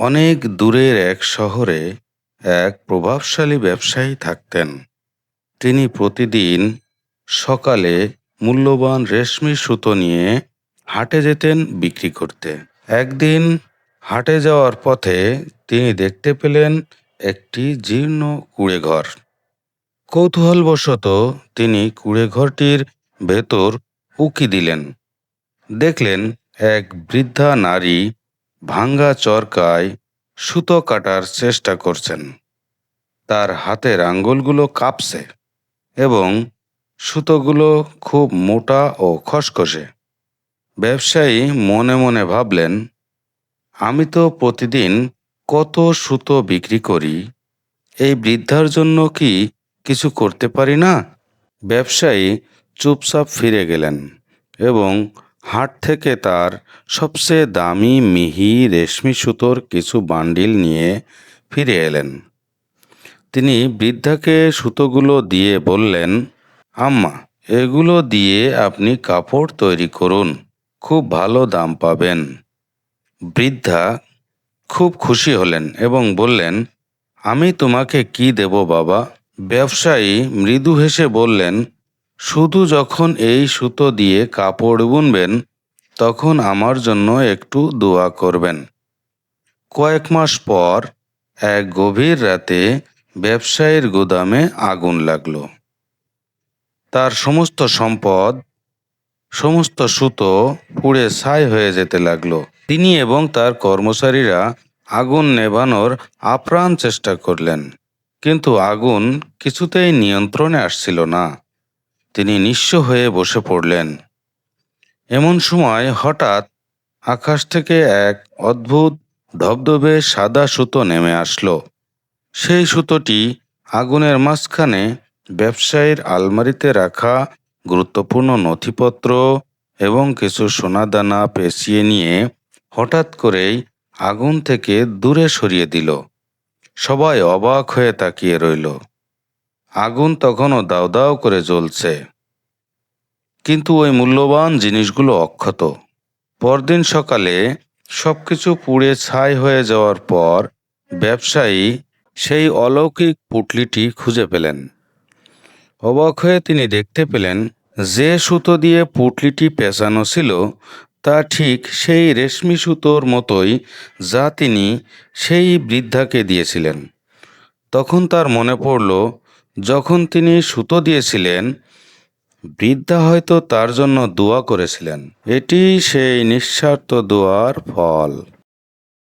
অনেক দূরের এক শহরে এক প্রভাবশালী ব্যবসায়ী থাকতেন। তিনি প্রতিদিন সকালে মূল্যবান রেশমি সুতো নিয়ে হাটে যেতেন বিক্রি করতে। একদিন হাটে যাওয়ার পথে তিনি দেখতে পেলেন একটি জীর্ণ কুঁড়েঘর। কৌতূহলবশত তিনি কুঁড়েঘরটির ভেতর উঁকি দিলেন। দেখলেন এক বৃদ্ধা নারী ভাঙ্গা চরকায় সুতো কাটার চেষ্টা করছেন। তার হাতের আঙ্গুলগুলো কাঁপছে এবং সুতোগুলো খুব মোটা ও খসখসে। ব্যবসায়ী মনে মনে ভাবলেন, আমি তো প্রতিদিন কত সুতো বিক্রি করি, এই বৃদ্ধার জন্য কি কিছু করতে পারি না? ব্যবসায়ী চুপচাপ ফিরে গেলেন এবং হাট থেকে তার সবচেয়ে দামি মিহি রেশমি সুতোর কিছু বান্ডিল নিয়ে ফিরে এলেন। তিনি বৃদ্ধাকে সুতোগুলো দিয়ে বললেন, আম্মা, এগুলো দিয়ে আপনি কাপড় তৈরি করুন, খুব ভালো দাম পাবেন। বৃদ্ধা খুব খুশি হলেন এবং বললেন, আমি তোমাকে কি দেব বাবা? ব্যবসায়ী মৃদু হেসে বললেন, শুধু যখন এই সুতো দিয়ে কাপড় বুনবেন তখন আমার জন্য একটু দোয়া করবেন। কয়েক মাস পর এক গভীর রাতে ব্যবসায়ীর গুদামে আগুন লাগলো। তার সমস্ত সম্পদ, সমস্ত সুতো পুড়ে ছাই হয়ে যেতে লাগলো। তিনি এবং তার কর্মচারীরা আগুন নেভানোর আপ্রাণ চেষ্টা করলেন, কিন্তু আগুন কিছুতেই নিয়ন্ত্রণে আসছিল না। তিনি নিঃস্ব হয়ে বসে পড়লেন। এমন সময় হঠাৎ আকাশ থেকে এক অদ্ভুত ধবধবে সাদা সুতো নেমে আসলো। সেই সুতোটি আগুনের মাঝখানে ব্যবসায়ীর আলমারিতে রাখা গুরুত্বপূর্ণ নথিপত্র এবং কিছু সোনাদানা পেঁচিয়ে নিয়ে হঠাৎ করেই আগুন থেকে দূরে সরিয়ে দিল। সবাই অবাক হয়ে তাকিয়ে রইল। আগুন তখনও দাউ দাউ করে জ্বলছে, কিন্তু ওই মূল্যবান জিনিসগুলো অক্ষত। পরদিন সকালে সবকিছু পুড়ে ছাই হয়ে যাওয়ার পর ব্যবসায়ী সেই অলৌকিক পুঁটলিটি খুঁজে পেলেন। অবাক হয়ে তিনি দেখতে পেলেন, যে সুতো দিয়ে পুঁটলিটি পেঁচানো ছিল তা ঠিক সেই রেশমি সুতোর মতোই যা তিনি সেই বৃদ্ধাকে দিয়েছিলেন। তখন তার মনে পড়ল, যখন তিনি সুতো দিয়েছিলেন বৃদ্ধা হয়তো তার জন্য দোয়া করেছিলেন। এটি সেই নিঃস্বার্থ দোয়ার ফল।